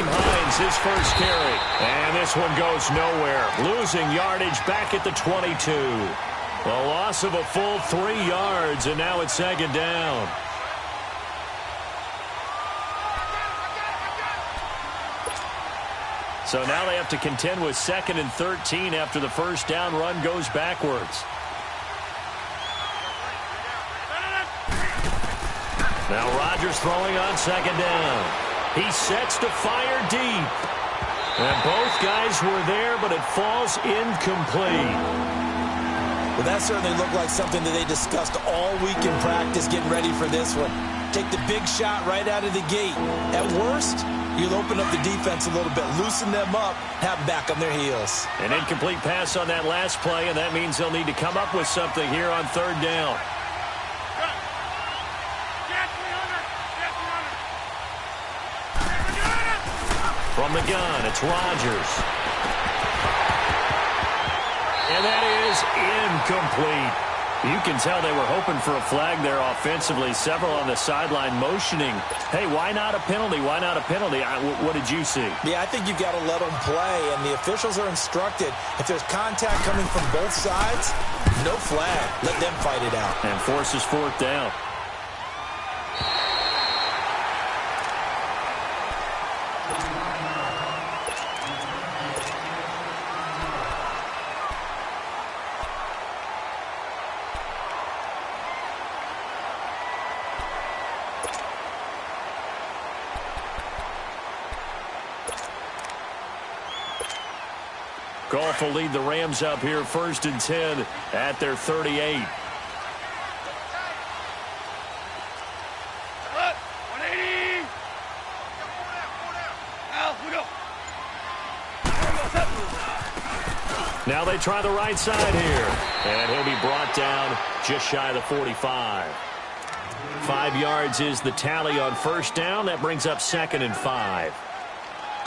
Hines, his first carry. And this one goes nowhere. Losing yardage back at the 22. A loss of a full 3 yards, and now it's second down. So now they have to contend with 2nd and 13 after the first down run goes backwards. Now Rodgers throwing on 2nd down. He sets to fire deep. And both guys were there, but it falls incomplete. Well, that certainly looked like something that they discussed all week in practice getting ready for this one. Take the big shot right out of the gate. At worst, you'll open up the defense a little bit, loosen them up, have them back on their heels. An incomplete pass on that last play, and that means they'll need to come up with something here on 3rd down. From the gun, it's Rodgers. And that is incomplete. You can tell they were hoping for a flag there offensively. Several on the sideline motioning, hey, why not a penalty? Why not a penalty? What did you see? Yeah, I think you've got to let them play, and the officials are instructed. If there's contact coming from both sides, no flag. Let them fight it out. And forces 4th down. Goff will lead the Rams up here 1st and 10 at their 38. Now they try the right side here. And he'll be brought down just shy of the 45. 5 yards is the tally on 1st down. That brings up 2nd and 5.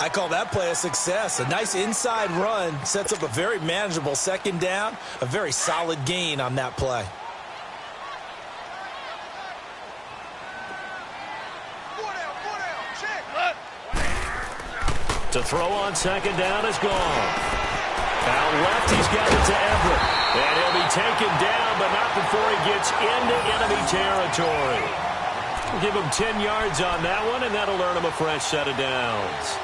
I call that play a success. A nice inside run sets up a very manageable 2nd down. A very solid gain on that play. To throw on 2nd down is gone. Out left, he's got it to Everett. And he'll be taken down, but not before he gets into enemy territory. We'll give him 10 yards on that one, and that'll earn him a fresh set of downs.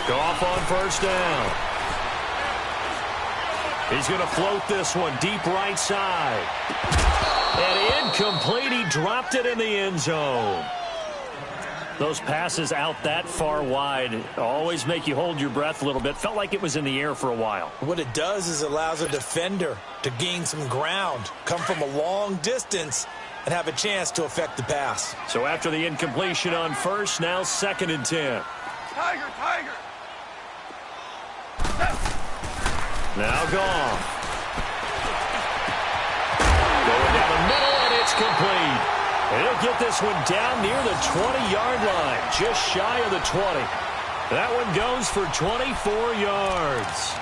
Goff on 1st down. He's going to float this one deep right side. And incomplete. He dropped it in the end zone. Those passes out that far wide always make you hold your breath a little bit. Felt like it was in the air for a while. What it does is it allows a defender to gain some ground, come from a long distance, and have a chance to affect the pass. So after the incompletion on 1st, now 2nd and 10. Tiger. Now Goff. Going down the middle, and it's complete. And he'll get this one down near the 20-yard line, just shy of the 20. That one goes for 24 yards.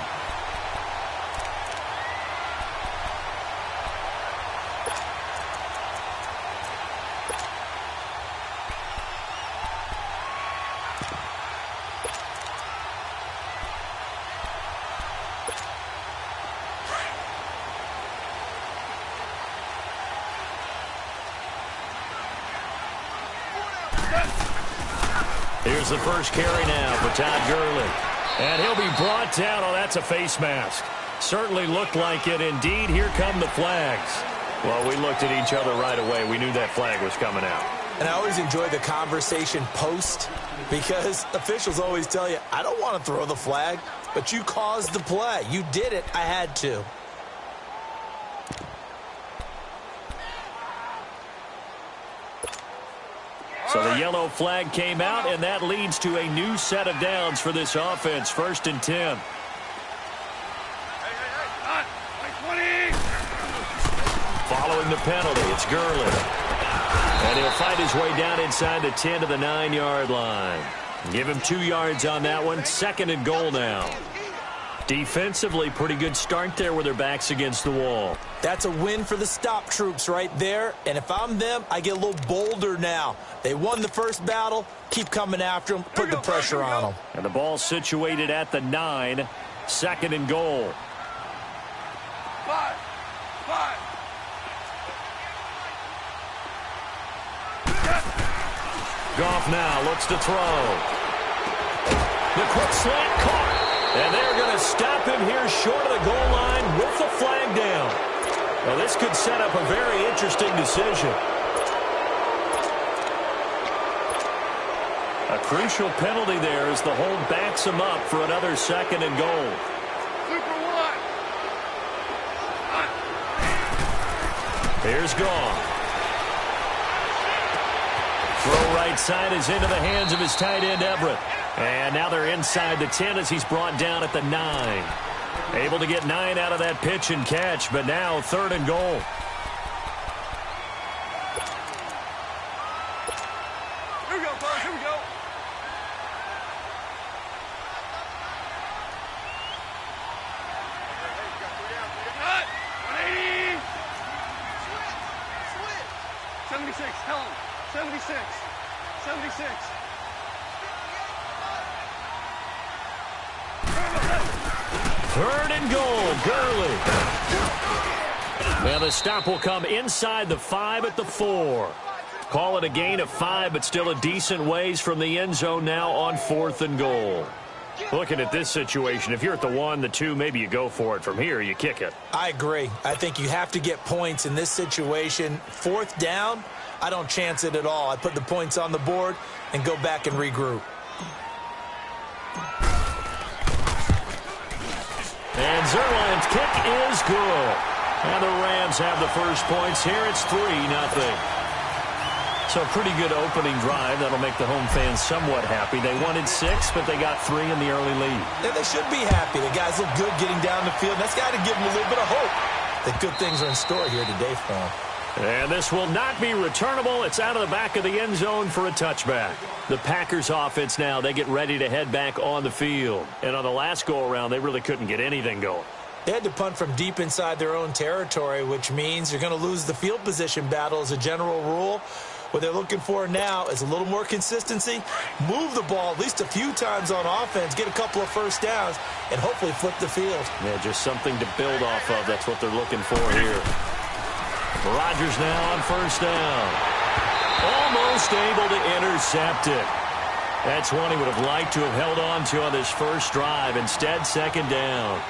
Here's the first carry now for Todd Gurley. And he'll be brought down. Oh, that's a face mask. Certainly looked like it. Indeed, here come the flags. Well, we looked at each other right away. We knew that flag was coming out. And I always enjoy the conversation post because officials always tell you, I don't want to throw the flag, but you caused the play. You did it. I had to. So the yellow flag came out, and that leads to a new set of downs for this offense. 1st and 10. Hey, 20. Following the penalty. It's Gurley. And he'll fight his way down inside the 10 to the 9-yard line. Give him 2 yards on that one. 2nd and goal now. Defensively, pretty good start there with their backs against the wall. That's a win for the stop troops right there. And if I'm them, I get a little bolder now. They won the first battle. Keep coming after them. Put the pressure on them. And the ball situated at the 9. 2nd and goal. 5. Goff now looks to throw. The quick slant caught. And they're going to stop him here short of the goal line with the flag down. Now this could set up a very interesting decision. A crucial penalty there as the hold backs him up for another 2nd and goal. Super 1. Here's Goff. Throw right side is into the hands of his tight end, Everett. And now they're inside the 10 as he's brought down at the 9. Able to get 9 out of that pitch and catch, but now 3rd and goal. Here we go, boys. Here we go. Cut. 180. 76. Tell him. 76. 76. 3rd and goal, Gurley. Now the stop will come inside the 5 at the 4. Call it a gain of 5, but still a decent ways from the end zone now on 4th and goal. Looking at this situation, if you're at the 1, the 2, maybe you go for it. From here, you kick it. I agree. I think you have to get points in this situation. 4th down, I don't chance it at all. I put the points on the board and go back and regroup. And Zerline's kick is good. And the Rams have the first points here. It's 3-0. So a pretty good opening drive. That'll make the home fans somewhat happy. They wanted 6, but they got 3 in the early lead. Yeah, they should be happy. The guys look good getting down the field. That's got to give them a little bit of hope that good things are in store here today for them. And this will not be returnable. It's out of the back of the end zone for a touchback. The Packers offense now, they get ready to head back on the field. And on the last go-around, they really couldn't get anything going. They had to punt from deep inside their own territory, which means you're going to lose the field position battle as a general rule. What they're looking for now is a little more consistency, move the ball at least a few times on offense, get a couple of first downs, and hopefully flip the field. Yeah, just something to build off of. That's what they're looking for here. Rodgers now on 1st down. Almost able to intercept it. That's one he would have liked to have held on to on this first drive. Instead, 2nd down.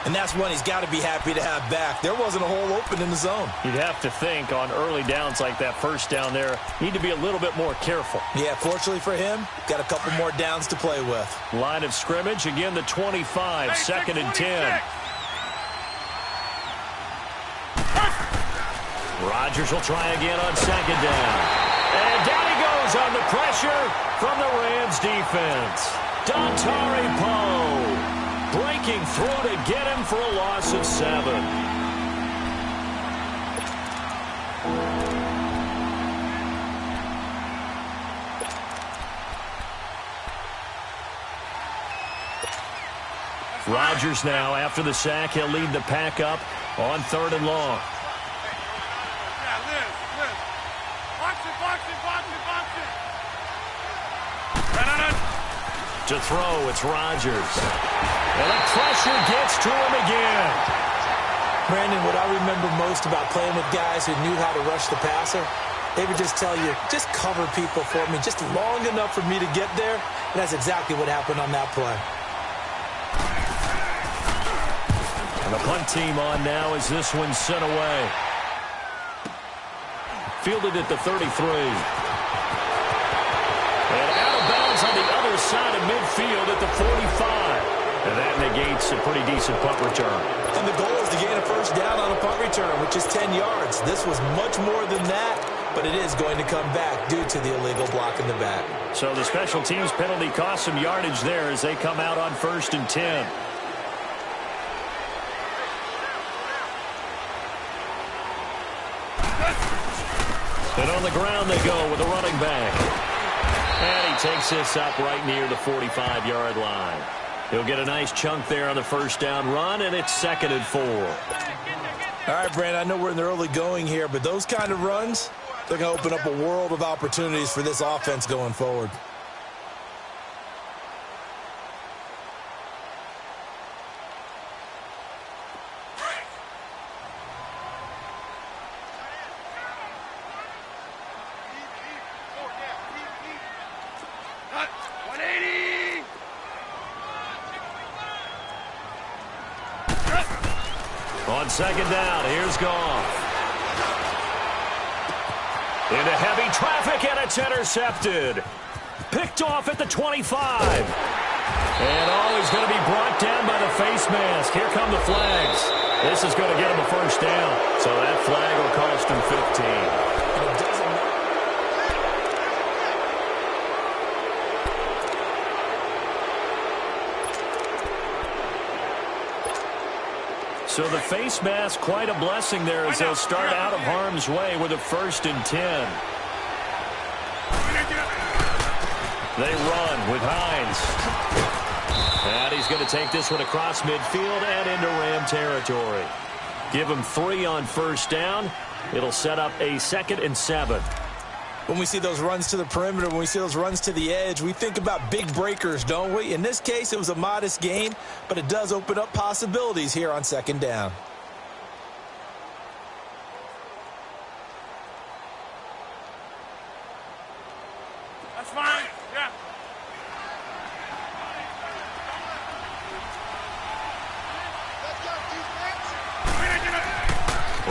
And that's one he's got to be happy to have back. There wasn't a hole open in the zone. You'd have to think on early downs like that 1st down there, need to be a little bit more careful. Yeah, fortunately for him, got a couple more downs to play with. Line of scrimmage, again the 25, 2nd and 10. Rodgers will try again on 2nd down. And down he goes on the pressure from the Rams defense. Dontari Poe breaking through to get him for a loss of 7. Rodgers now, after the sack, he'll lead the pack up on 3rd and long. To throw, it's Rodgers. And the pressure gets to him again. Brandon, what I remember most about playing with guys who knew how to rush the passer, they would just tell you, just cover people for me, just long enough for me to get there. And that's exactly what happened on that play. And the punt team on now as this one's sent away. Fielded at the 33. And out of bounds on the other side of midfield at the 45. And that negates a pretty decent punt return. And the goal is to gain a first down on a punt return, which is 10 yards. This was much more than that, but it is going to come back due to the illegal block in the back. So the special teams penalty cost some yardage there as they come out on 1st and 10. On the ground they go with a running back. And he takes this up right near the 45-yard line. He'll get a nice chunk there on the first down run, and it's 2nd and 4. All right, Brandon, I know we're in the early going here, but those kind of runs, they're going to open up a world of opportunities for this offense going forward. On 2nd down, here's Goff. Into heavy traffic, and it's intercepted. Picked off at the 25. And he's going to be brought down by the face mask. Here come the flags. This is going to get him a first down. So that flag will cost him 15. And it doesn't matter. So the face mask, quite a blessing there as they'll start out of harm's way with a 1st and 10. They run with Hines. And he's going to take this one across midfield and into Ram territory. Give him 3 on first down. It'll set up a 2nd and 7. When we see those runs to the perimeter, when we see those runs to the edge, we think about big breakers, don't we? In this case, it was a modest gain, but it does open up possibilities here on 2nd down. That's fine. Yeah.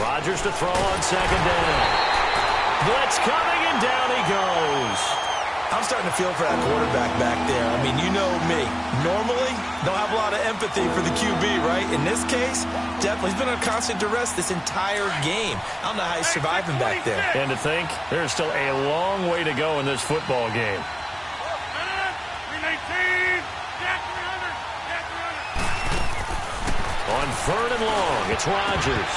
Rodgers to throw on 2nd down. Blitz coming, and down he goes. I'm starting to feel for that quarterback back there. I mean, you know me. Normally, don't have a lot of empathy for the QB, right? In this case, definitely. He's been under constant duress this entire game. I don't know how he's surviving back there. And to think, there's still a long way to go in this football game. 319. Jack 300. Jack 300. On 3rd and long, it's Rodgers.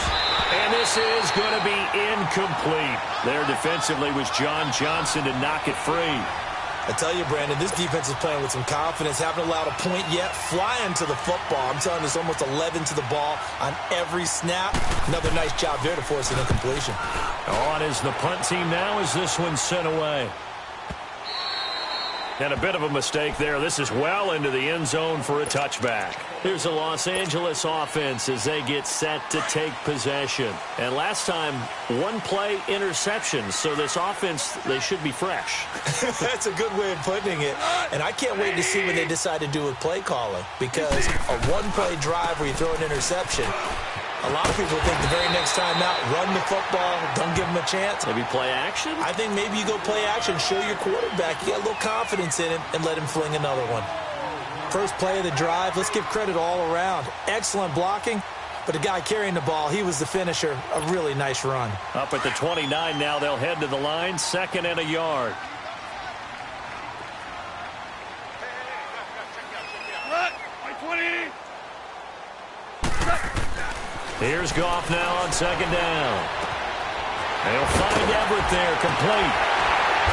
And this is going to be incomplete. There defensively was John Johnson to knock it free. I tell you, Brandon, this defense is playing with some confidence. Haven't allowed a point yet. Flying to the football. I'm telling you, it's almost 11 to the ball on every snap. Another nice job there to force an incompletion. On is the punt team now as this one's sent away. And a bit of a mistake there. This is well into the end zone for a touchback. Here's the Los Angeles offense as they get set to take possession. And last time, 1-play interception. So this offense, they should be fresh. That's a good way of putting it. And I can't wait to see what they decide to do with play calling. Because a 1-play drive where you throw an interception, a lot of people think the very next time out, run the football, don't give him a chance. Maybe play action? I think maybe you go play action, show your quarterback, you got a little confidence in him, and let him fling another one. First play of the drive, let's give credit all around. Excellent blocking, but the guy carrying the ball, he was the finisher. A really nice run. Up at the 29 now, they'll head to the line, 2nd and a yard. Right 20. Here's Goff now on 2nd down. They'll find Everett there, complete.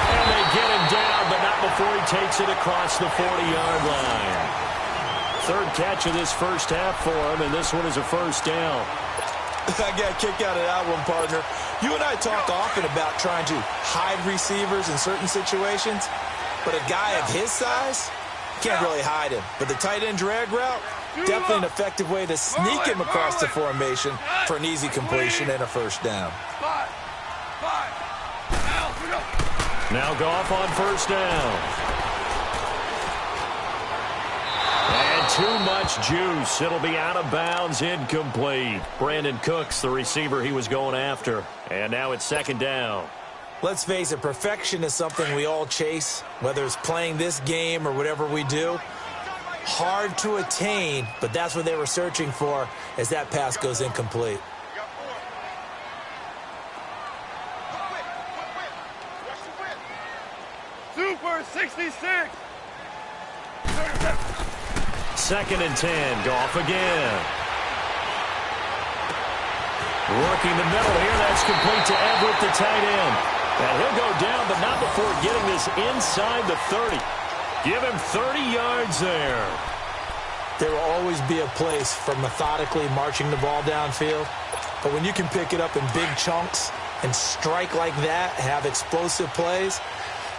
And they get him down, but not before he takes it across the 40-yard line. 3rd catch of this first half for him, and this one is a first down. I got a kick out of that one, partner. You and I talk often about trying to hide receivers in certain situations, but a guy of his size can't really hide him. But the tight end drag route, definitely an effective way to sneak him across the formation for an easy completion and a first down. Now Goff on first down. And too much juice. It'll be out of bounds, incomplete. Brandon Cooks, the receiver he was going after. And now it's 2nd down. Let's face it, perfection is something we all chase, whether it's playing this game or whatever we do. Hard to attain, but that's what they were searching for as that pass goes incomplete. Super 66. 2nd and 10. Goff again. Working the middle here. That's complete to Everett, the tight end. And he'll go down, but not before getting this inside the 30. Give him 30 yards there. There will always be a place for methodically marching the ball downfield. But when you can pick it up in big chunks and strike like that, have explosive plays,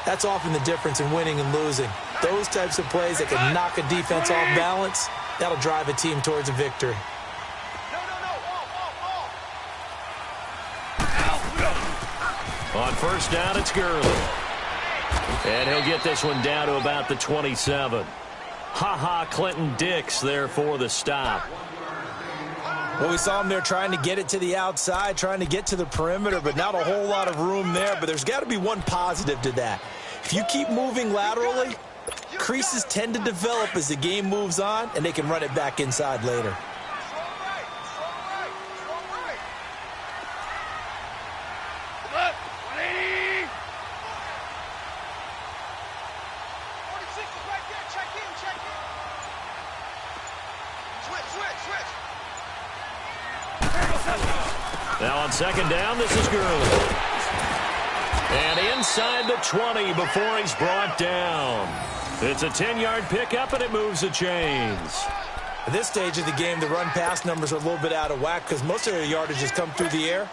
that's often the difference in winning and losing. Those types of plays that can knock a defense off balance, that'll drive a team towards a victory. On first down, it's Gurley. And he'll get this one down to about the 27. Clinton Dix there for the stop. Well, we saw him there trying to get it to the outside, trying to get to the perimeter, but not a whole lot of room there. But there's got to be one positive to that. If you keep moving laterally, creases tend to develop as the game moves on, and they can run it back inside later. Now on second down, this is Gurley. And inside the 20 before he's brought down. It's a 10-yard pickup, and it moves the chains. At this stage of the game, the run-pass numbers are a little bit out of whack because most of their yardage has come through the air.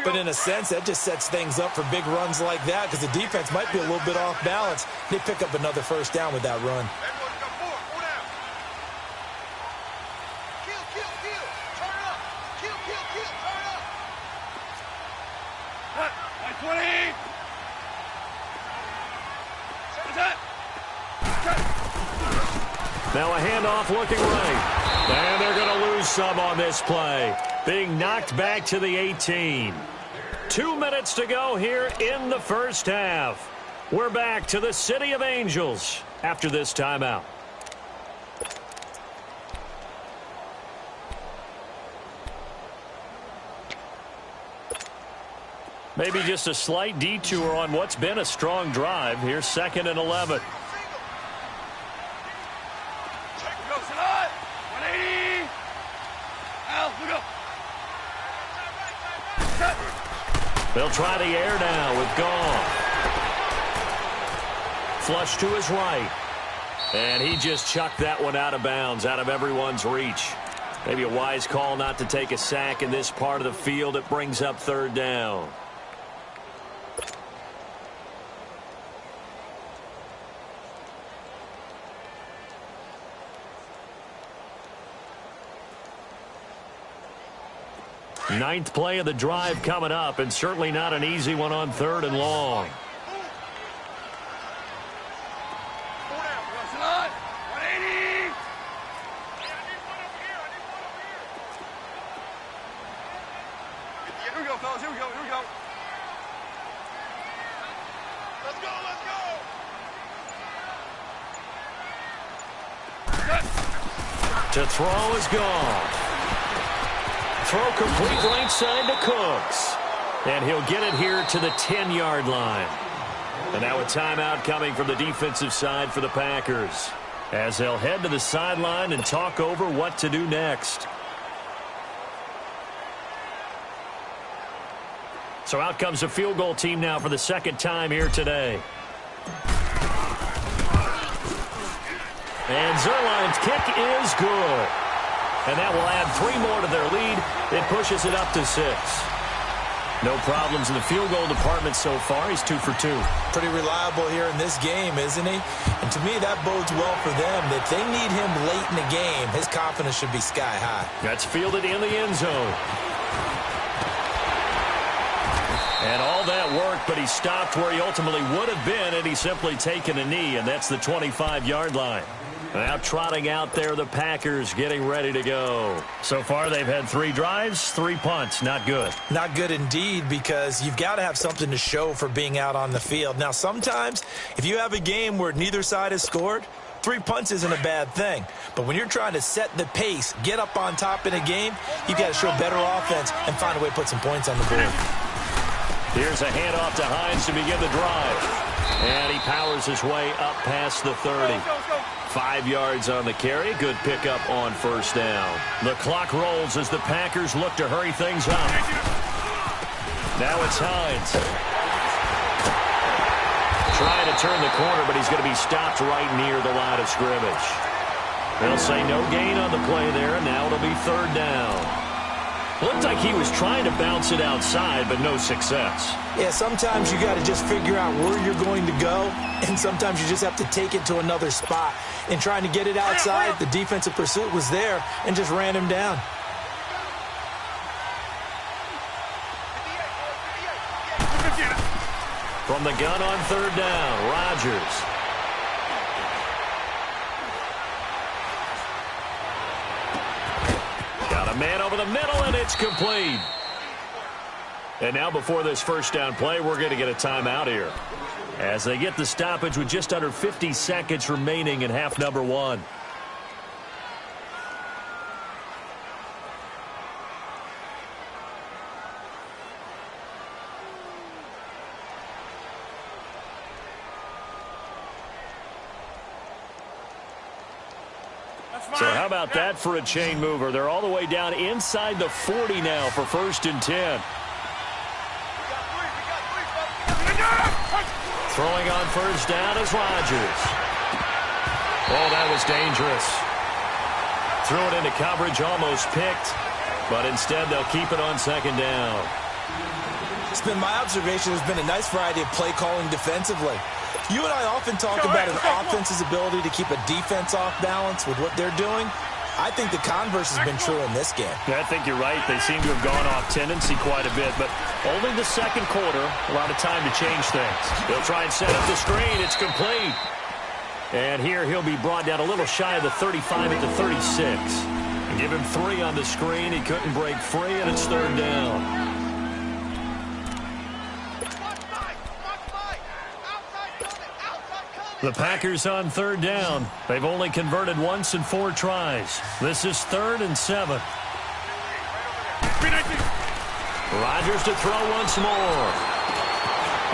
But in a sense, that just sets things up for big runs like that because the defense might be a little bit off balance. They pick up another first down with that run. Now a handoff looking right. And they're going to lose some on this play. Being knocked back to the 18. 2 minutes to go here in the first half. We're back to the City of Angels after this timeout. Maybe just a slight detour on what's been a strong drive. Here's 2nd and 11. They'll try the air now with Goin. Flush to his right. And he just chucked that one out of bounds, out of everyone's reach. Maybe a wise call not to take a sack in this part of the field. It brings up 3rd down. Ninth play of the drive coming up, and certainly not an easy one on 3rd and long. Here we go, fellas. Here we go. Here we go. Let's go. Let's go. To throw is gone. Throw complete right side to Cooks. And he'll get it here to the 10-yard line. And now a timeout coming from the defensive side for the Packers, as they'll head to the sideline and talk over what to do next. So out comes the field goal team now for the 2nd time here today. And Zerline's kick is good. And that will add 3 more to their lead. It pushes it up to 6. No problems in the field goal department so far. He's 2 for 2. Pretty reliable here in this game, isn't he? And to me, that bodes well for them. That they need him late in the game. His confidence should be sky high. That's fielded in the end zone. And all that work, but he stopped where he ultimately would have been, and he's simply taken a knee, and that's the 25-yard line. Now trotting out there, the Packers getting ready to go. So far, they've had 3 drives, 3 punts. Not good. Not good indeed, because you've got to have something to show for being out on the field. Now, sometimes, if you have a game where neither side has scored, 3 punts isn't a bad thing. But when you're trying to set the pace, get up on top in a game, you've got to show better offense and find a way to put some points on the board. Here's a handoff to Hines to begin the drive. And he powers his way up past the 30. 5 yards on the carry. Good pickup on first down. The clock rolls as the Packers look to hurry things up. Now it's Hines. Trying to turn the corner, but he's going to be stopped right near the line of scrimmage. They'll say no gain on the play there, and now it'll be third down. Looked like he was trying to bounce it outside, but no success. Yeah, sometimes you got to just figure out where you're going to go, and sometimes you just have to take it to another spot. In trying to get it outside, the defensive pursuit was there and just ran him down. From the gun on third down, Rodgers. Got a man over the middle, and it's complete. And now before this first down play, we're going to get a timeout here, as they get the stoppage with just under 50 seconds remaining in half number one. So how about that for a chain mover? They're all the way down inside the 40 now for 1st and 10. Throwing on first down is Rodgers. Oh, that was dangerous. Threw it into coverage, almost picked, but instead they'll keep it on second down. It's been my observation there's been a nice variety of play calling defensively. You and I often talk about an offense's ability to keep a defense off balance with what they're doing. I think the converse has been true in this game. Yeah, I think you're right. They seem to have gone off tendency quite a bit, but only the second quarter, a lot of time to change things. They'll try and set up the screen. It's complete. And here he'll be brought down a little shy of the 35 at the 36. And give him 3 on the screen. He couldn't break free, and it's third down. The Packers on third down. They've only converted once in 4 tries. This is 3rd and 7. Rodgers to throw once more.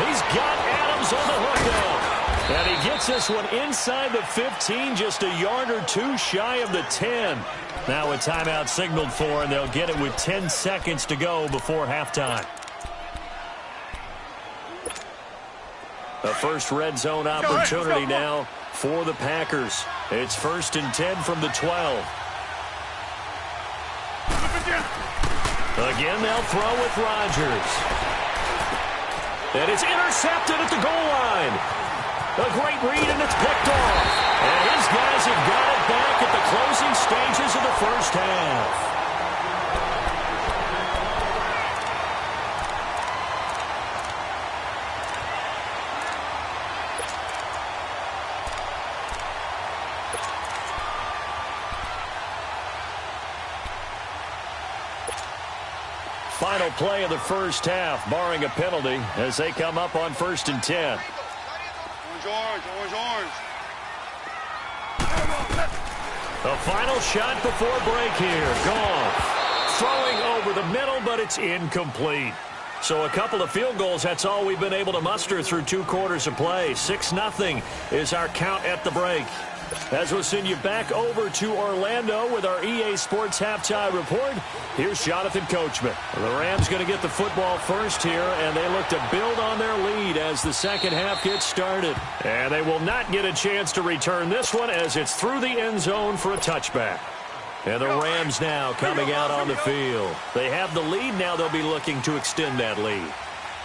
He's got Adams on the hookup. And he gets this one inside the 15, just a yard or 2 shy of the 10. Now a timeout signaled for, and they'll get it with 10 seconds to go before halftime. The first red zone opportunity now for the Packers. It's 1st and 10 from the 12. Again, they'll throw with Rodgers. And it's intercepted at the goal line. A great read, and it's picked off. And his guys have got it back at the closing stages of the first half. Final play of the first half, barring a penalty, as they come up on 1st and 10. The final shot before break here. Goff throwing over the middle, but it's incomplete. So a couple of field goals, that's all we've been able to muster through 2 quarters of play. 6-0 is our count at the break. As we'll send you back over to Orlando with our EA Sports Halftime Report, here's Jonathan Coachman. The Rams going to get the football first here, and they look to build on their lead as the second half gets started. And they will not get a chance to return this one as it's through the end zone for a touchback. And the Rams now coming out on the field. They have the lead now. They'll be looking to extend that lead.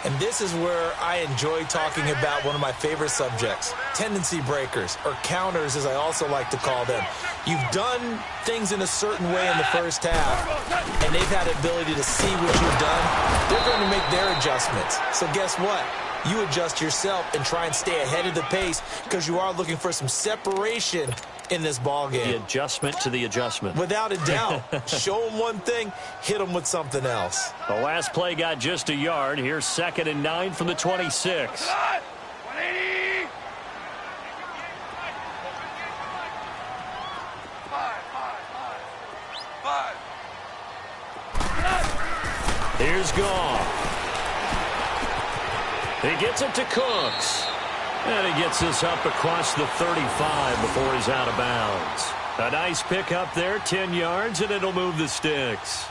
And this is where I enjoy talking about one of my favorite subjects, tendency breakers, or counters as I also like to call them. You've done things in a certain way in the first half, and they've had the ability to see what you've done. They're going to make their adjustments. So guess what? You adjust yourself and try and stay ahead of the pace because you are looking for some separation in this ball game. The adjustment to the adjustment. Without a doubt. Show them one thing, hit them with something else. The last play got just a yard. Here's 2nd and 9 from the 26. Here's Goff. He gets it to Cooks. And he gets this up across the 35 before he's out of bounds. A nice pick up there, 10 yards, and it'll move the sticks.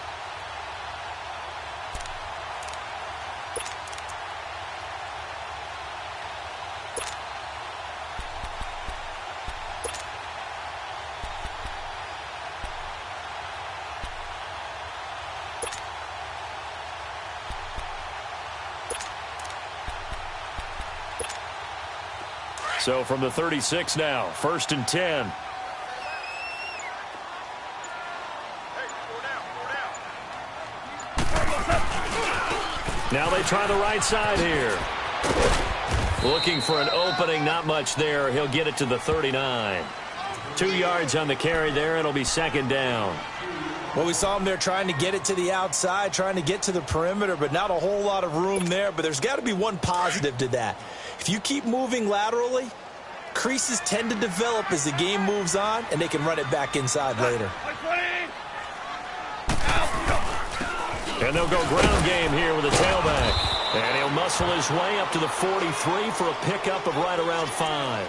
So from the 36 now, 1st and 10. Hey, 4 down. Now they try the right side here. Looking for an opening, not much there. He'll get it to the 39. 2 yards on the carry there. It'll be 2nd down. Well, we saw him there trying to get it to the outside, trying to get to the perimeter, but not a whole lot of room there. But there's got to be one positive to that. If you keep moving laterally, creases tend to develop as the game moves on, and they can run it back inside later. And they'll go ground game here with a tailback. And he'll muscle his way up to the 43 for a pickup of right around 5.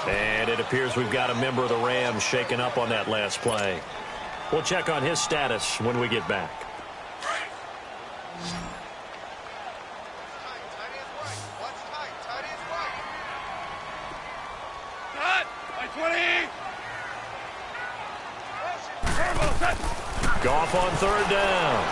And it appears we've got a member of the Rams shaken up on that last play. We'll check on his status when we get back. Goff on 3rd down.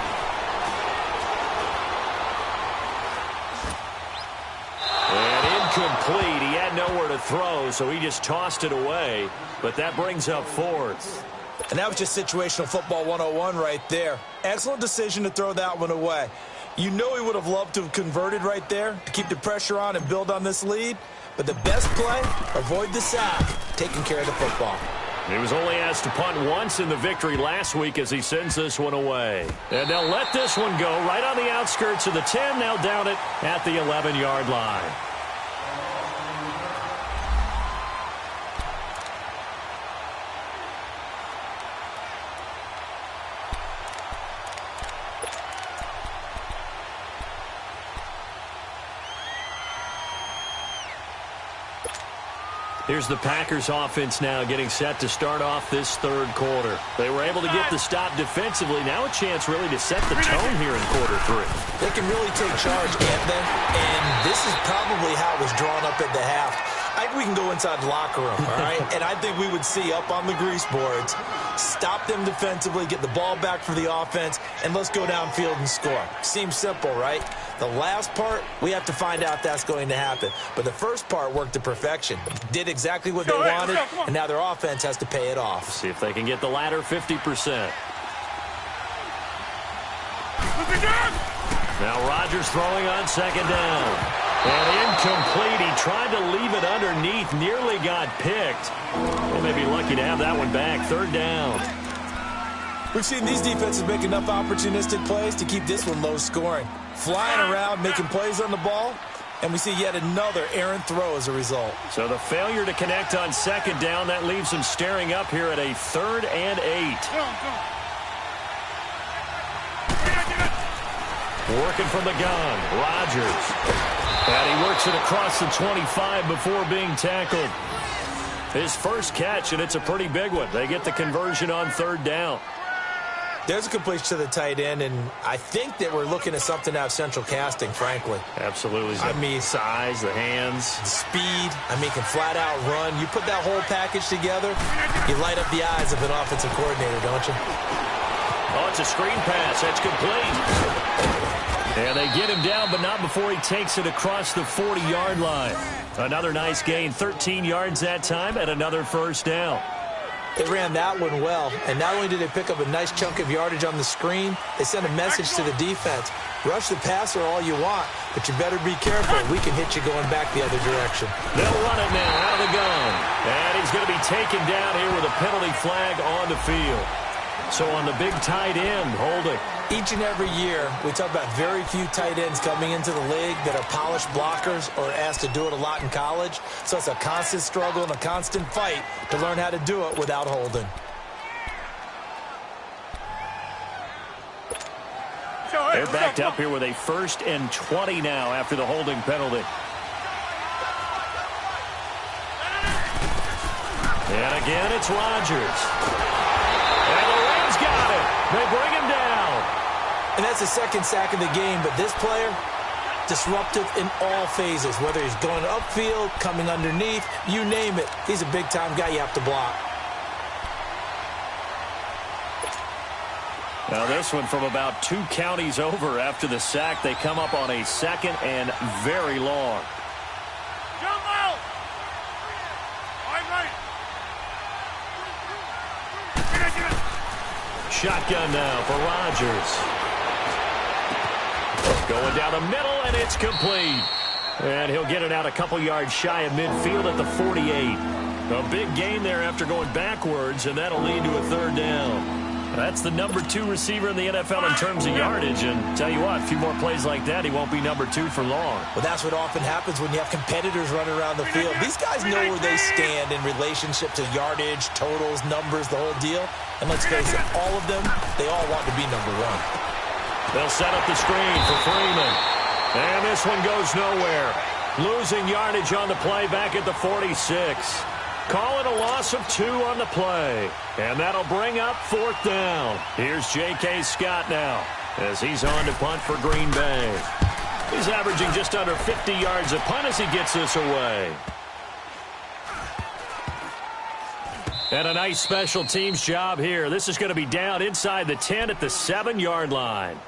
And incomplete. He had nowhere to throw, so he just tossed it away. But that brings up 4th. And that was just situational football 101 right there. Excellent decision to throw that one away. You know he would have loved to have converted right there to keep the pressure on and build on this lead. But the best play, avoid the sack, taking care of the football. He was only asked to punt once in the victory last week as he sends this one away. And they'll let this one go right on the outskirts of the 10. Now down it at the 11-yard line. Here's the Packers offense now getting set to start off this 3rd quarter. They were able to get the stop defensively. Now a chance really to set the tone here in quarter 3. They can really take charge, can't they? And this is probably how it was drawn up at the half. I think we can go inside the locker room, all right? And I think we would see up on the grease boards, stop them defensively, get the ball back for the offense, and let's go downfield and score. Seems simple, right? The last part, we have to find out if that's going to happen. But the first part worked to perfection. Did exactly what they wanted, and now their offense has to pay it off. See if they can get the latter 50%. Now Rodgers throwing on 2nd down. And incomplete. He tried to leave it underneath, nearly got picked. They may be lucky to have that one back. 3rd down. We've seen these defenses make enough opportunistic plays to keep this one low scoring. Flying around, making plays on the ball, and we see yet another errant throw as a result. So the failure to connect on 2nd down, that leaves them staring up here at a 3rd and 8. Working from the gun, Rodgers. And he works it across the 25 before being tackled. His first catch, and it's a pretty big one. They get the conversion on 3rd down. There's a completion to the tight end, and I think that we're looking at something out of central casting, frankly. Absolutely. I mean, size, the hands. Speed. I mean, can flat out run. You put that whole package together, you light up the eyes of an offensive coordinator, don't you? Oh, it's a screen pass. That's complete. And they get him down, but not before he takes it across the 40-yard line. Another nice gain, 13 yards that time, and another 1st down. They ran that one well, and not only did they pick up a nice chunk of yardage on the screen, they sent a message to the defense. Rush the passer all you want, but you better be careful. We can hit you going back the other direction. They'll run it now out of the gun. And he's going to be taken down here with a penalty flag on the field. So on the big tight end, holding. Each and every year, we talk about very few tight ends coming into the league that are polished blockers or asked to do it a lot in college. So it's a constant struggle and a constant fight to learn how to do it without holding. They're backed up here with a 1st and 20 now after the holding penalty. And again, it's Rodgers. And the Rams got it. They bring him down. And that's the 2nd sack of the game, but this player, disruptive in all phases, whether he's going upfield, coming underneath, you name it. He's a big-time guy you have to block. Now this one from about 2 counties over after the sack. They come up on a 2nd and very long. Jump out! Shotgun now for Rodgers. Going down the middle, and it's complete. And he'll get it out a couple yards shy of midfield at the 48. A big gain there after going backwards, and that'll lead to a third down. That's the number 2 receiver in the NFL in terms of yardage. And tell you what, a few more plays like that, he won't be number 2 for long. Well, that's what often happens when you have competitors running around the field. These guys know where they stand in relationship to yardage, totals, numbers, the whole deal. And let's face it, all of them, they all want to be number 1. They'll set up the screen for Freeman. And this one goes nowhere. Losing yardage on the play back at the 46. Call it a loss of 2 on the play. And that'll bring up 4th down. Here's J.K. Scott now as he's on to punt for Green Bay. He's averaging just under 50 yards a punt as he gets this away. And a nice special teams job here. This is going to be down inside the 10 at the 7-yard line.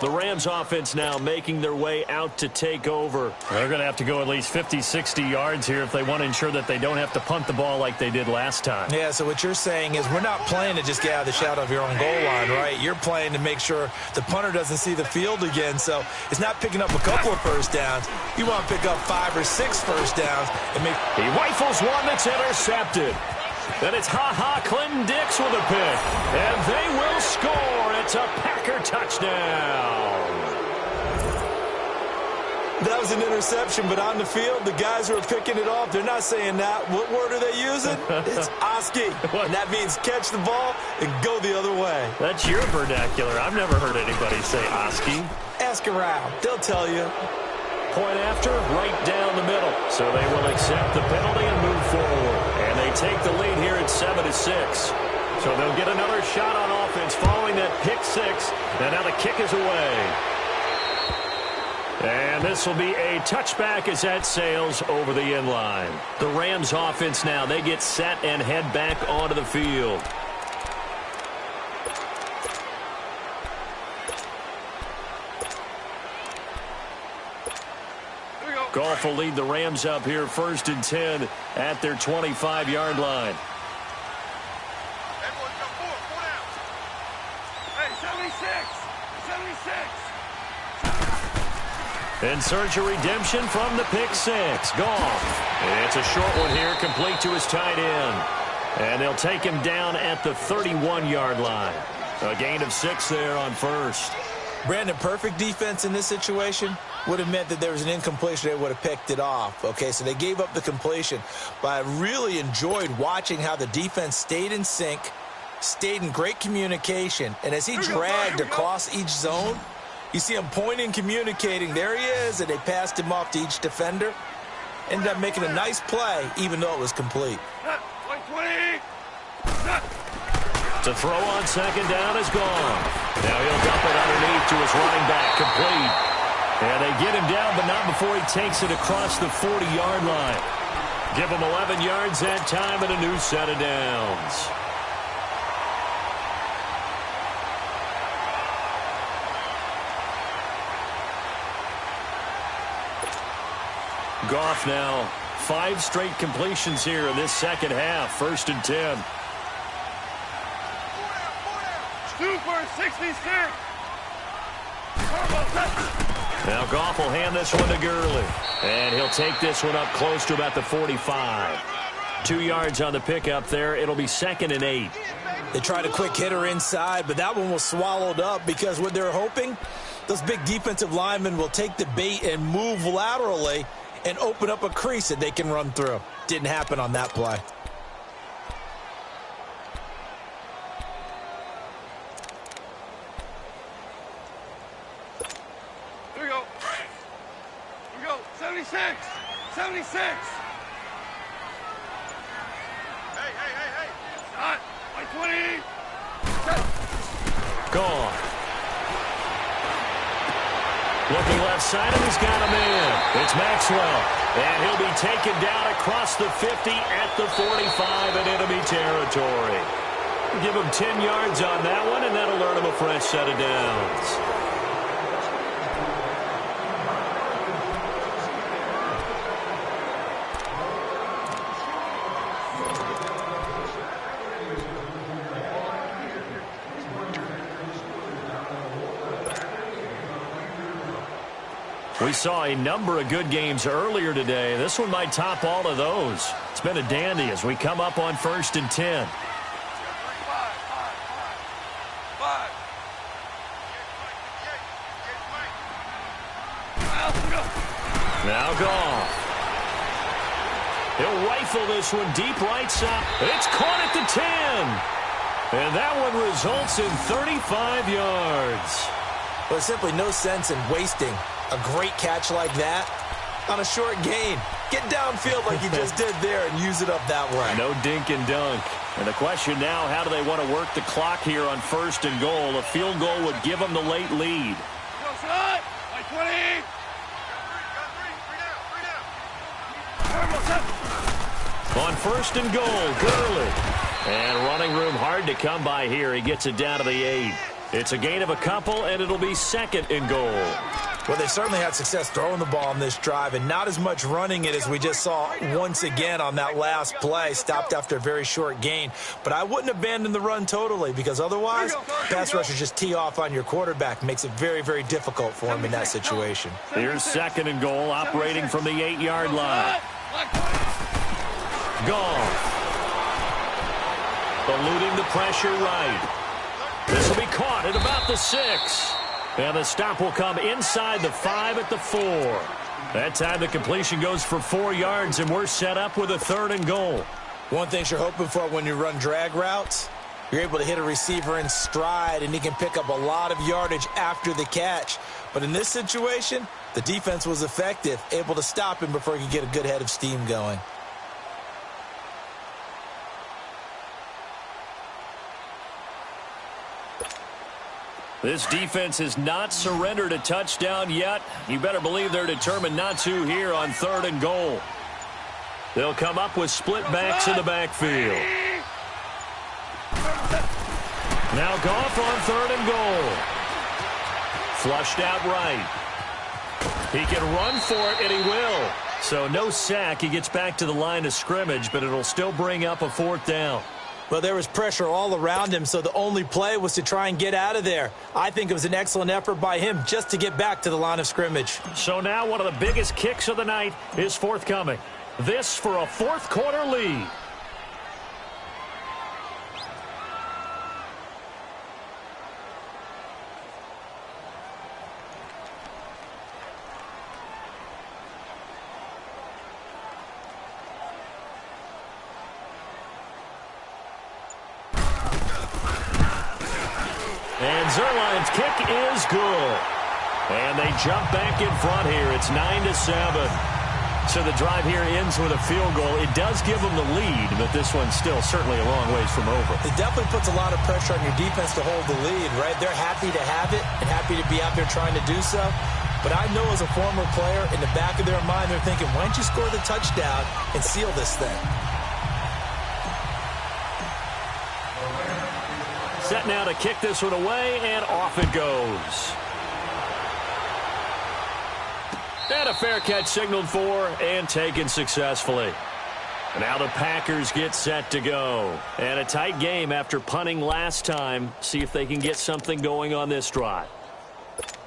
The Rams offense now making their way out to take over. They're going to have to go at least 50, 60 yards here if they want to ensure that they don't have to punt the ball like they did last time. Yeah, so what you're saying is we're not playing to just get out of the shadow of your own goal line, right? You're playing to make sure the punter doesn't see the field again. So it's not picking up a couple of first downs. You want to pick up 5 or 6 first downs. And make. He rifles one that's intercepted. And it's Clinton Dix with a pick. And they will score. It's a Packer touchdown. That was an interception, but on the field, the guys who are picking it off, they're not saying that. What word are they using? It's Oski. And that means catch the ball and go the other way. That's your vernacular. I've never heard anybody say Oski. Ask around. They'll tell you. Point after, right down the middle. So they will accept the penalty and move forward. And they take the lead here at 7-6. So they'll get another shot on offense following that pick 6. And now the kick is away. And this will be a touchback as that sails over the end line. The Rams offense now, they get set and head back onto the field. Goff will lead the Rams up here 1st and 10 at their 25-yard line. Everyone come forward, 4 down. Hey, 76. In search of redemption from the pick 6. Goff. It's a short one here, complete to his tight end. And they'll take him down at the 31-yard line. A gain of 6 there on 1st. Brandon, perfect defense in this situation would have meant that there was an incompletion. They would have picked it off. Okay, so they gave up the completion. But I really enjoyed watching how the defense stayed in sync, stayed in great communication. And as he dragged across each zone, you see him pointing, communicating. There he is, and they passed him off to each defender. Ended up making a nice play, even though it was complete. 120. To throw on 2nd down is gone. Now he'll dump it underneath to his running back, complete. And they get him down, but not before he takes it across the 40-yard line. Give him 11 yards that time and a new set of downs. Goff now, 5 straight completions here in this second half. 1st and 10. 2 for 66. Now Goff will hand this one to Gurley. And he'll take this one up close to about the 45. 2 yards on the pickup there. It'll be 2nd and 8. They tried a quick hitter inside, but that one was swallowed up because what they're hoping, those big defensive linemen will take the bait and move laterally and open up a crease that they can run through. Didn't happen on that play. Here we go. Here we go. 76. 76. Hey. Shot. 120. Gone. Looking left side, and he's got a man. It's Maxwell. And he'll be taken down across the 50 at the 45 in enemy territory. Give him 10 yards on that one, and that'll earn him a fresh set of downs. We saw a number of good games earlier today. This one might top all of those. It's been a dandy as we come up on 1st and 10. Now Goff. He'll rifle this one deep right side. It's caught at the 10. And that one results in 35 yards. There's simply no sense in wasting a great catch like that on a short gain. Get downfield like you just did there and use it up that way. No dink and dunk. And the question now, how do they want to work the clock here on 1st and goal? A field goal would give them the late lead. Go, son! Like 20! On 1st and goal, Gurley. And running room hard to come by here. He gets it down to the 8. It's a gain of a couple, and it'll be 2nd and goal. Well, they certainly had success throwing the ball on this drive, and not as much running it as we just saw once again on that last play. Stopped after a very short gain. But I wouldn't abandon the run totally, because otherwise, pass rushers just tee off on your quarterback. Makes it very, very difficult for him in that situation. Here's 2nd and goal, operating from the 8-yard line. Goff. Eluding the pressure right. This will be caught at about the 6. And the stop will come inside the 5 at the 4. That time the completion goes for 4 yards, and we're set up with a 3rd and goal. One thing you're hoping for when you run drag routes, you're able to hit a receiver in stride, and he can pick up a lot of yardage after the catch. But in this situation, the defense was effective, able to stop him before he could get a good head of steam going. This defense has not surrendered a touchdown yet. You better believe they're determined not to here on 3rd and goal. They'll come up with split backs in the backfield. Now Goff on 3rd and goal. Flushed out right. He can run for it, and he will. So no sack. He gets back to the line of scrimmage, but it'll still bring up a 4th down. Well, there was pressure all around him, so the only play was to try and get out of there. I think it was an excellent effort by him just to get back to the line of scrimmage. So now one of the biggest kicks of the night is forthcoming. This for a 4th quarter lead. And Zerline's kick is good. And they jump back in front here. It's 9-7. So the drive here ends with a field goal. It does give them the lead, but this one's still certainly a long ways from over. It definitely puts a lot of pressure on your defense to hold the lead, right? They're happy to have it and happy to be out there trying to do so. But I know as a former player, in the back of their mind, they're thinking, why don't you score the touchdown and seal this thing? Set now to kick this one away, and off it goes. And a fair catch signaled for and taken successfully. Now the Packers get set to go. And a tight game after punting last time. See if they can get something going on this drive.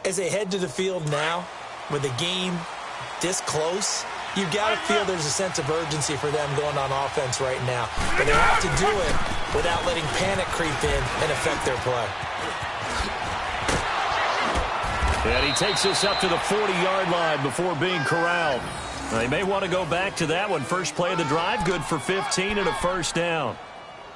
As they head to the field now, with the game this close, you've got to feel there's a sense of urgency for them going on offense right now. But they have to do it without letting panic creep in and affect their play. And he takes this up to the 40-yard line before being corralled. They may want to go back to that one. First play of the drive, good for 15 and a 1st down.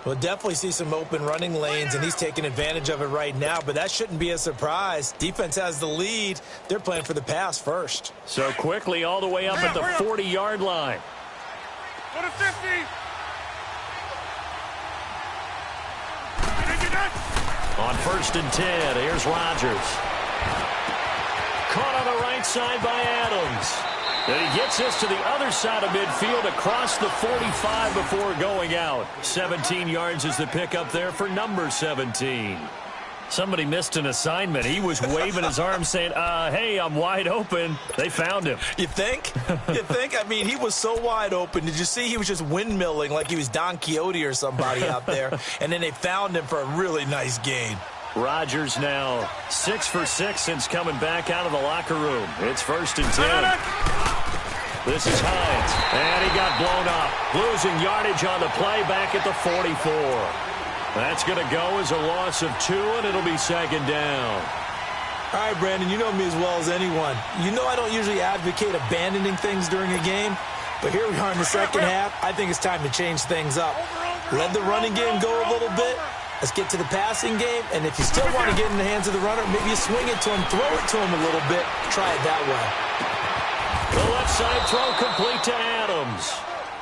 We'll definitely see some open running lanes, and he's taking advantage of it right now, but that shouldn't be a surprise. Defense has the lead. They're playing for the pass first. So quickly all the way up at the 40-yard line. Go to 50. On 1st and 10, here's Rodgers. Caught on the right side by Adams. And he gets this to the other side of midfield across the 45 before going out. 17 yards is the pickup there for number 17. Somebody missed an assignment. He was waving his arm saying, hey, I'm wide open. They found him. You think? You think? I mean, he was so wide open. Did you see he was just windmilling like he was Don Quixote or somebody out there? And then they found him for a really nice gain. Rodgers now 6 for 6 since coming back out of the locker room. It's 1st and 10. This is Hines, and he got blown up. Losing yardage on the play back at the 44. That's going to go as a loss of 2, and it'll be 2nd down. All right, Brandon, you know me as well as anyone. You know I don't usually advocate abandoning things during a game, but here we are in the second half. I think it's time to change things up. Let the running game go a little bit. Let's get to the passing game, and if you still want to get in the hands of the runner, maybe you swing it to him, throw it to him a little bit. Try it that way. The left side throw complete to Adams.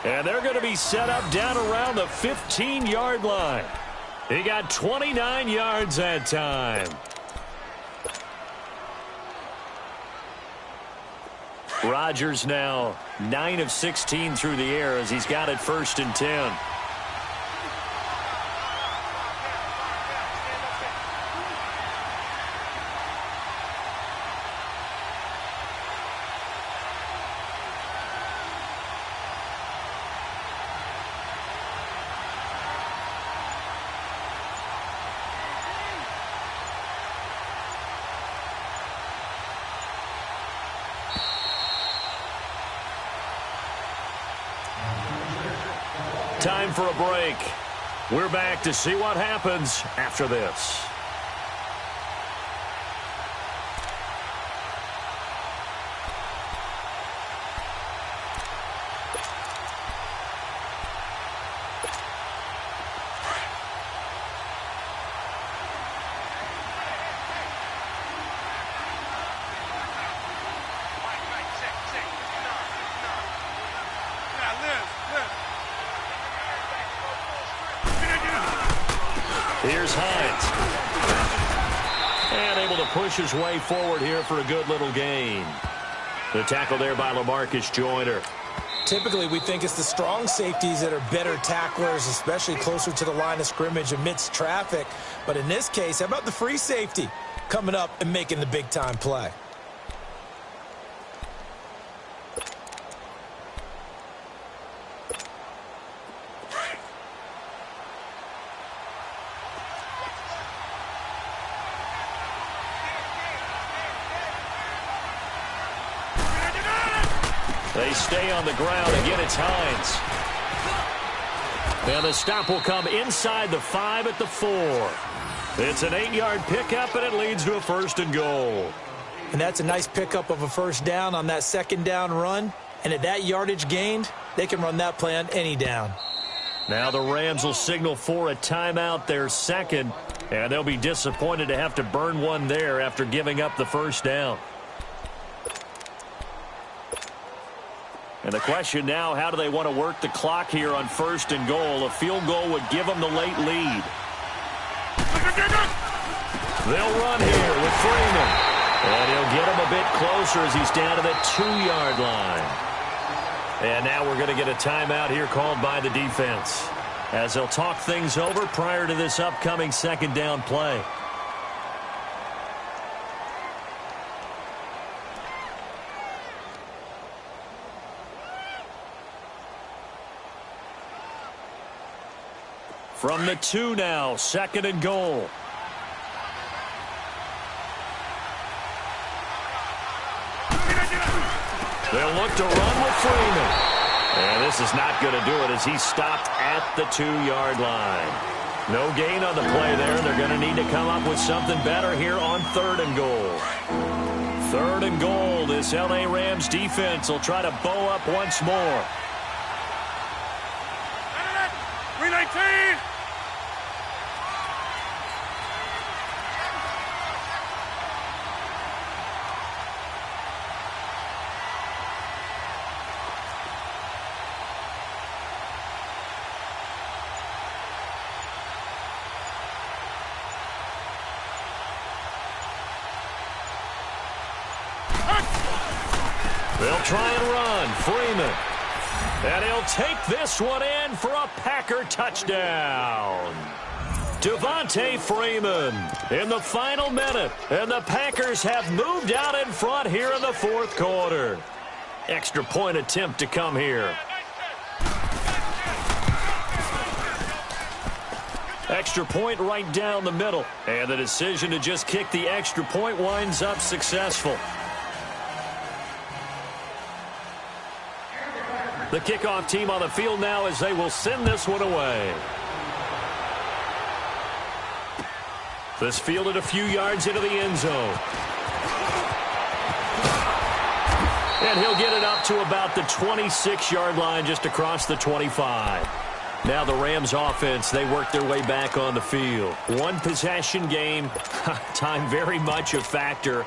And they're going to be set up down around the 15-yard line. He got 29 yards that time. Rodgers now 9 of 16 through the air as he's got it 1st and 10. Time for a break. We're back to see what happens after this. Here's Hines. And able to push his way forward here for a good little gain. The tackle there by LaMarcus Joyner. Typically, we think it's the strong safeties that are better tacklers, especially closer to the line of scrimmage amidst traffic. But in this case, how about the free safety coming up and making the big-time play? They stay on the ground. Again, it's Hines. And the stop will come inside the 5 at the 4. It's an 8-yard pickup, and it leads to a 1st and goal. And that's a nice pickup of a 1st down on that 2nd down run. And at that yardage gained, they can run that play on any down. Now the Rams will signal for a timeout, their 2nd. And they'll be disappointed to have to burn one there after giving up the 1st down. And the question now, how do they want to work the clock here on 1st and goal? A field goal would give them the late lead. They'll run here with Freeman. And he'll get him a bit closer as he's down to the 2-yard line. And now we're going to get a timeout here called by the defense, as they'll talk things over prior to this upcoming 2nd down play. From the 2 now, 2nd and goal. They'll look to run with Freeman. And this is not going to do it as he's stopped at the 2-yard line. No gain on the play there. They're going to need to come up with something better here on 3rd and goal. 3rd and goal. This L.A. Rams defense will try to bow up once more. 319! They'll try and run. Freeman. And he'll take this one in for a Packer touchdown. Devontae Freeman in the final minute. And the Packers have moved out in front here in the 4th quarter. Extra point attempt to come here. Extra point right down the middle. And the decision to just kick the extra point winds up successful. The kickoff team on the field now as they will send this one away. This fielded a few yards into the end zone. And he'll get it up to about the 26-yard line, just across the 25. Now the Rams offense, they work their way back on the field. One possession game, time very much a factor.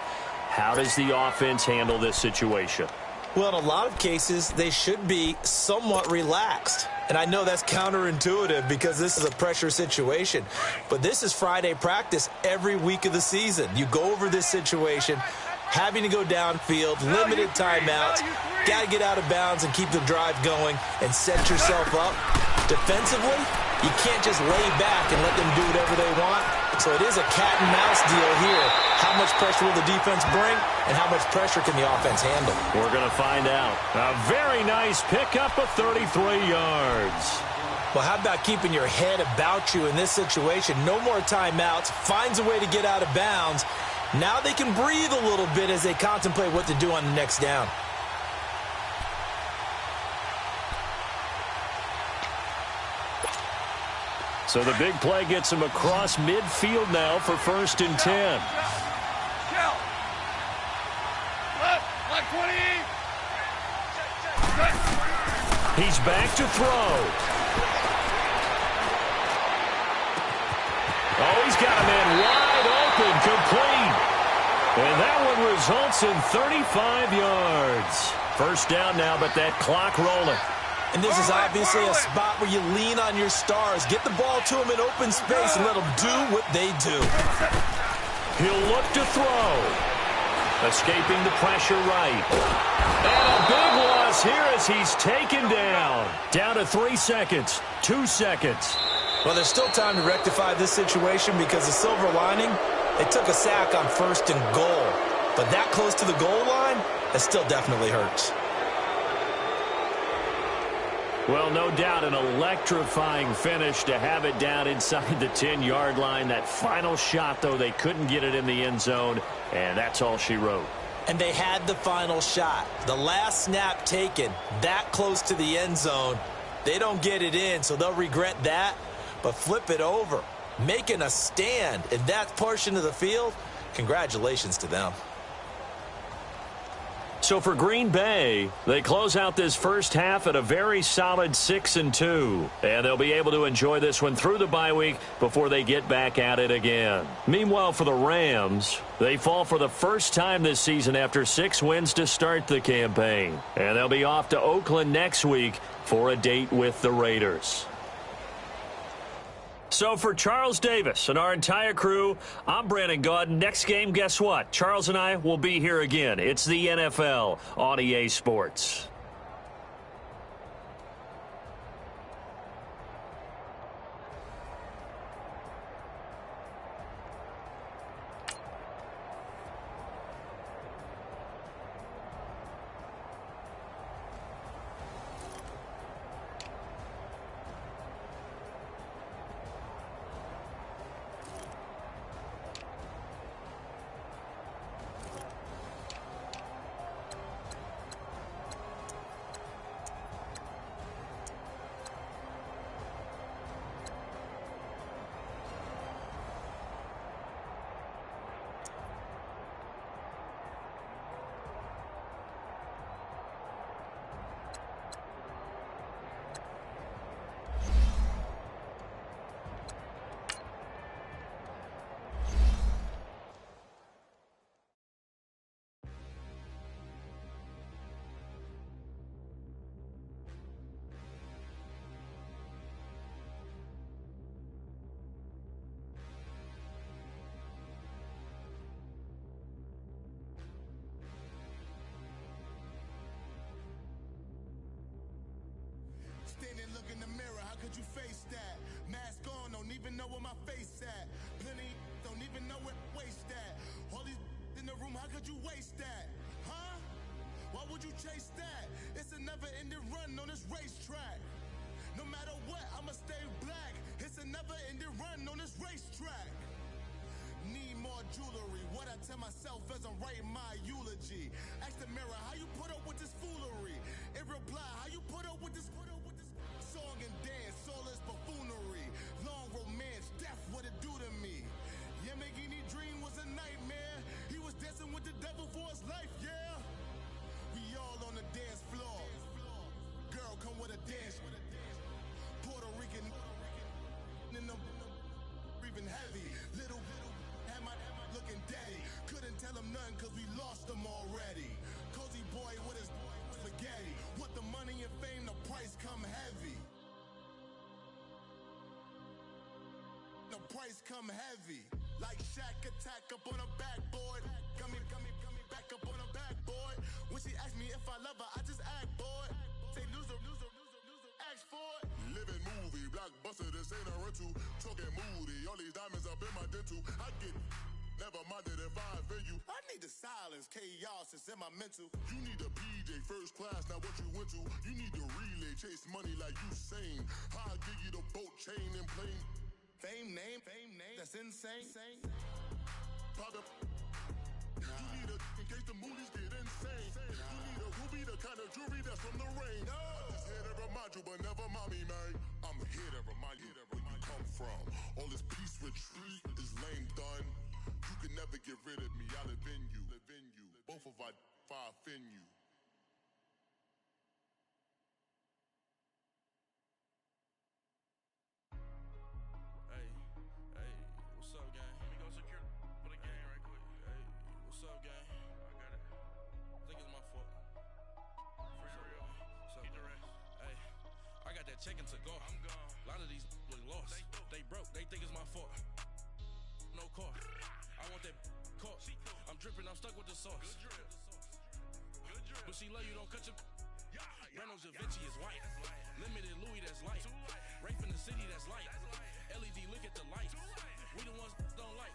How does the offense handle this situation? Well, in a lot of cases, they should be somewhat relaxed. And I know that's counterintuitive because this is a pressure situation. But this is Friday practice every week of the season. You go over this situation, having to go downfield, limited timeouts, got to get out of bounds and keep the drive going and set yourself up. Defensively, you can't just lay back and let them do whatever they want. So it is a cat and mouse deal here. How much pressure will the defense bring and how much pressure can the offense handle? We're going to find out. A very nice pickup of 33 yards. Well, how about keeping your head about you in this situation? No more timeouts. Finds a way to get out of bounds. Now they can breathe a little bit as they contemplate what to do on the next down. So the big play gets him across midfield now for 1st and 10. Left 20. He's back to throw. Oh, he's got a man wide open, complete. And that one results in 35 yards. First down now, but that clock rolling. And this is obviously a spot where you lean on your stars. Get the ball to them in open space and let them do what they do. He'll look to throw. Escaping the pressure right. And a big loss here as he's taken down. Down to 3 seconds. 2 seconds. Well, there's still time to rectify this situation because the silver lining, they took a sack on 1st and goal. But that close to the goal line, that still definitely hurts. Well, no doubt an electrifying finish to have it down inside the 10-yard line. That final shot, though, they couldn't get it in the end zone, and that's all she wrote. And they had the final shot. The last snap taken that close to the end zone. They don't get it in, so they'll regret that. But flip it over, making a stand in that portion of the field, congratulations to them. So for Green Bay, they close out this first half at a very solid 6-2. And they'll be able to enjoy this one through the bye week before they get back at it again. Meanwhile, for the Rams, they fall for the first time this season after 6 wins to start the campaign. And they'll be off to Oakland next week for a date with the Raiders. So for Charles Davis and our entire crew, I'm Brandon Gaudin. Next game, guess what? Charles and I will be here again. It's the NFL on EA Sports. Standing, look in the mirror, how could you face that? Mask on, don't even know where my face at. Plenty, don't even know where waste at. All these in the room, how could you waste that? Huh? Why would you chase that? It's a never-ending run on this racetrack. No matter what, I'ma stay black. It's a never-ending run more jewelry. What I tell myself as I'm writing my eulogy. Ask the mirror, how you put up with this foolery? In reply, how you put up with this song and dance, all this buffoonery. Long romance, death, what it do to me? Yamagini dream was a nightmare. He was dancing with the devil for his life, yeah. We all on the dance floor. Girl, come with a dance. Puerto Rican in them breathing heavy. Little had my looking daddy. Couldn't tell him nothing cause we lost him already. Cozy boy with his spaghetti. Want the money and fame, the price come heavy. The price come heavy. Like Shaq attack up on a backboard. Gummy, back up on a backboard. When she asked me if I love her, I just act bored. Say loser, ask for it. Living movie, blockbuster, this ain't a rental. Talking moody, all these diamonds up in my dental. I get never minded if I offend you. I need the silence, chaos is in my mental. You need a PJ, first class, not what you went to. You need the relay, chase money like you sane. I'll give you the boat, chain, and plane. Fame name, that's insane. Pop up. You need a in case the movies get insane. You need a ruby, the kind of jewelry that's from the rain. I'm just here to remind you, but never mommy, man. I'm here to remind you where you come from. All this peace retreat is lame done. You can never get rid of me. I live in you. Both of our five in you. Hey, what's up, gang? Let me go secure for the game right quick. Hey, what's up, gang? I got it. I think it's my fault. For real. What's up, get the rest. Hey, I got that check-in to go. I'm gone. A lot of these look lost. They broke. They think it's my fault. No car. I want that caught. I'm dripping. I'm stuck with the sauce. Good drip. But she love you. Don't cut your. Reynolds Da Vinci is white. Limited Louis, that's light. Rape in the city, that's light. LED, look at the lights. We the ones don't like.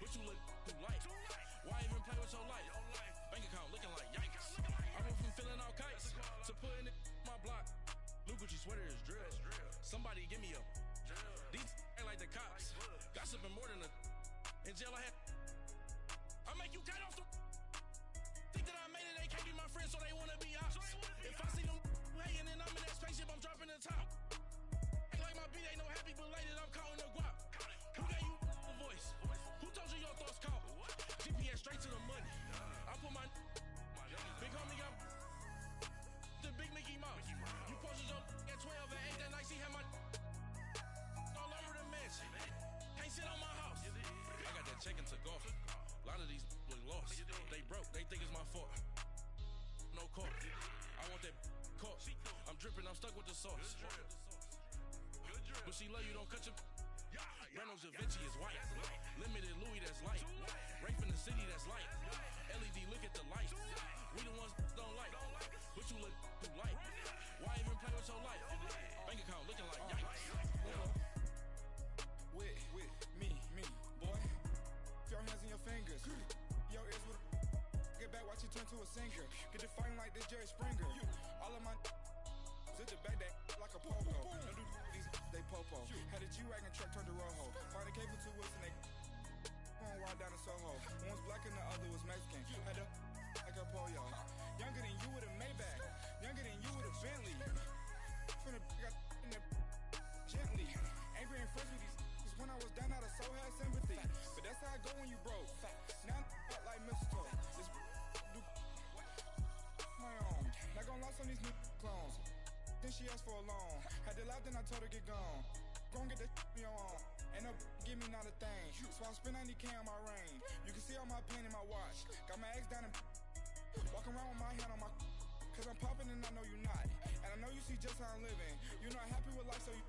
But you look too light. Why even play with your life? Bank account looking like yikes. I went from filling out kites to putting it in my block. Blue Gucci sweater is drill. Somebody give me a. These ain't like the cops. Gossiping more than a. In jail I had. I make you cut off the. Think that I made it, they can't be my friends, so they wanna be ops. If I see them hating and I'm in that spaceship, I'm dropping the top. Ain't like my beat ain't no happy, but later I'm counting the guap. Who gave you a voice? Who told you your thoughts count? GPS straight to the money. I put my big homie got the big Mickey Mouse. You posted your at 12 and 8 that night, she had my all over the mansion. Can't sit on my house. I got that check-in to go. A lot of these look lost. They broke. They think it's my fault. No car. I want that caught. I'm dripping. I'm stuck with the sauce. But she love you. Don't cut your. Reynolds Da Vinci is white. Limited Louis, that's light. Rape in the city, that's light. LED, look at the lights. We the ones don't like. But you look too light. Why even play with your life? Bank account looking like yikes. With me, boy. Your hands in your fingers. Your ears with get back, watch you turn to a singer. Get the fighting like this Jerry Springer. All of my zip the back that like a popo. Don't do these, they popo. Had a G-Wagon truck turned to Rojo. Find a cable 2 wheels and they going wild down in Soho. One was black and the other was Mexican. Had a like a polio. Younger than you with a Maybach. Younger than you with a Bentley. From the got in there gently. Ain't being friends with these. When I was down, I so had sympathy. But that's how I go when you broke. Now I'm like mistletoe. This do my own. Not gonna lie on these new clones. Then she asked for a loan. Had to lie, then I told her get gone. Gon' get that me on. Ain't no give me not a thing. So I spend 90K on my range. You can see all my pain in my watch. Got my ex down and walking around with my hand on my. Cause I'm popping and I know you not. And I know you see just how I'm living. You're not happy with life, so you.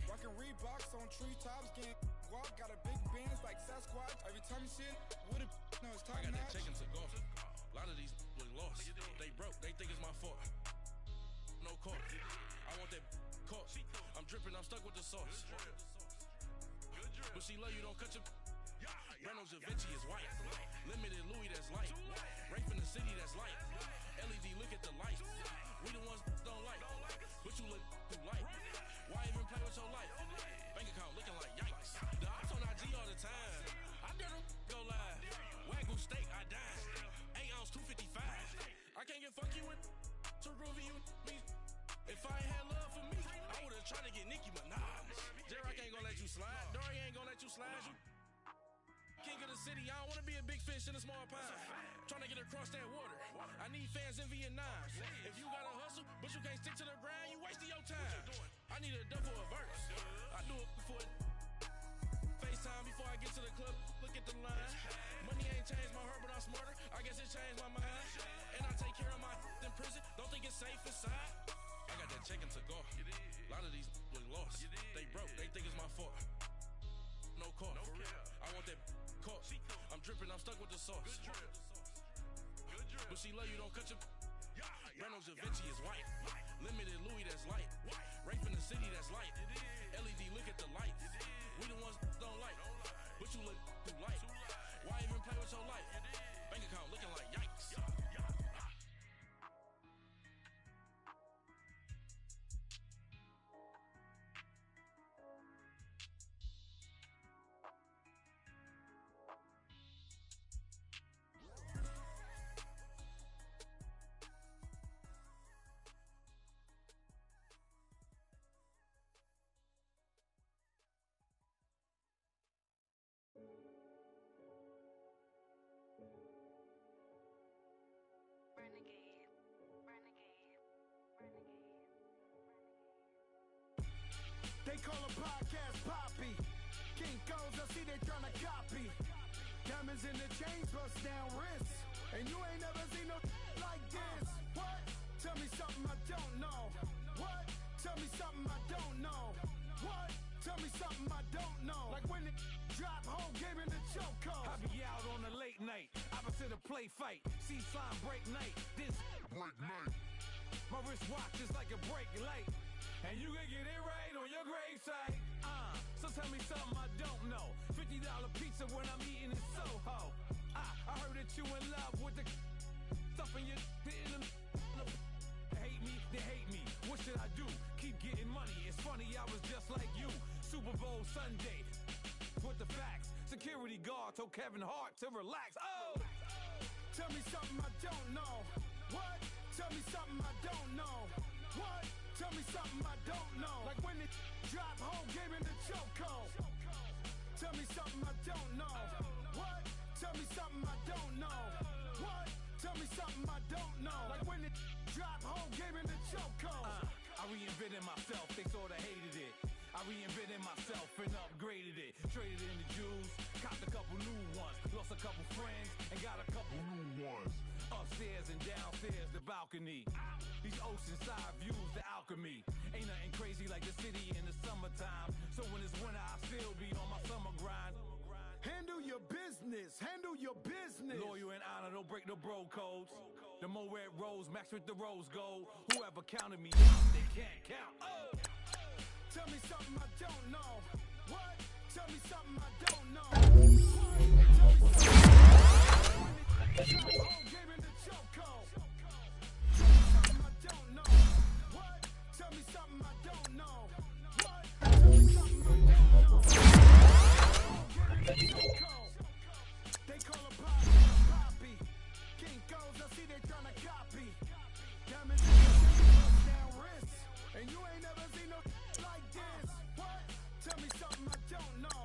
Rockin' Reeboks on treetops, getting guap, got a big Benz like Sasquatch. Every time you see it, with a no, it's time. I got that check-in to go. A lot of these look lost. They broke. They think it's my fault. No car. I want that caught. I'm dripping. I'm stuck with the sauce. But she love you. Don't cut your. Reynolds Da Vinci is white. Limited Louis, that's light. Rape in the city, that's light. LED, look at the lights. We the ones don't like. But you look too light. Why even play with your life? Bank account looking like yikes. The ops on IG all the time. I dare them go live. slides, you king of the city. I don't want to be a big fish in a small pond. Trying to get across that water. I need fans in Vietnam. If you gotta hustle, but you can't stick to the grind, you wasting your time. I need a double a verse. I do it before FaceTime before I get to the club. Look at the line. Money ain't changed my heart, but I'm smarter. I guess it changed my mind. And I take care of my in prison. Don't think it's safe inside. I got that check to go. A lot of these was lost. They broke. They think it's my fault. No call. For real. I want that caught. I'm dripping. I'm stuck with the sauce. But she love you. Don't cut your. Brando Da Vinci is white. Limited Louis that's light. Rape in the city that's light. LED look at the lights. We the ones don't like. But you look too light. Why even play with your life? Bank account looking like yikes. They call a podcast Poppy. King goes, I see they tryna copy. Diamonds in the chains, bust down wrists. And you ain't never seen no like this. What? Tell me something I don't know. What? Tell me something I don't know. What? Tell me something I don't know. Like when it drop home, game in the chokehold. I be out on a late night, opposite a play fight. See slime break night, this break night. My wristwatch is like a break light. And you can get it right on your gravesite. So tell me something I don't know. $50 pizza when I'm eating in Soho. I heard that you in love with the stuff in your in the hate me, they hate me. What should I do? Keep getting money. It's funny, I was just like you. Super Bowl Sunday. With the facts. Security guard told Kevin Hart to relax. Oh! Tell me something I don't know. What? Tell me something I don't know. What? Tell me something I don't know. Like when it drop home, game in the chokehold. Tell me something I don't know. What? Tell me something I don't know. What? Tell me something I don't know. Like when it drop home, game in the chokehold. I reinvented myself, they sorta hated it. I reinvented myself and upgraded it. Traded in the Jews, copped a couple new ones. Lost a couple friends and got a couple new ones. Upstairs and downstairs, the balcony. These oceanside views, the alchemy. Ain't nothing crazy like the city in the summertime. So when it's winter, I still be on my summer grind. Handle your business, handle your business. Loyal and honor, don't break the bro codes. The more red rose, match with the rose gold. Whoever counted me out, they can't count. Oh! Tell me something I don't know. What? Tell me something I don't know. Tell me something. Home game in the chokehold. Tell me something I don't know. What? Tell me something I don't know. What? Tell me something I don't know. Home game in the chokehold. They call a podcast Poppy. King goes, I see they tryna copy. Diamonds in the chains, down wrists. And you ain't never seen no like this. What? Tell me something I don't know.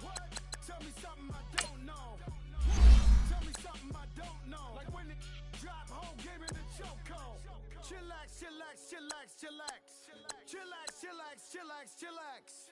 What? Tell me something I don't know. What? Tell me something I don't know. Like when it drop home, game in the chokehold. Chillax, chillax, chillax, chillax. Chillax, chillax, chillax, chillax.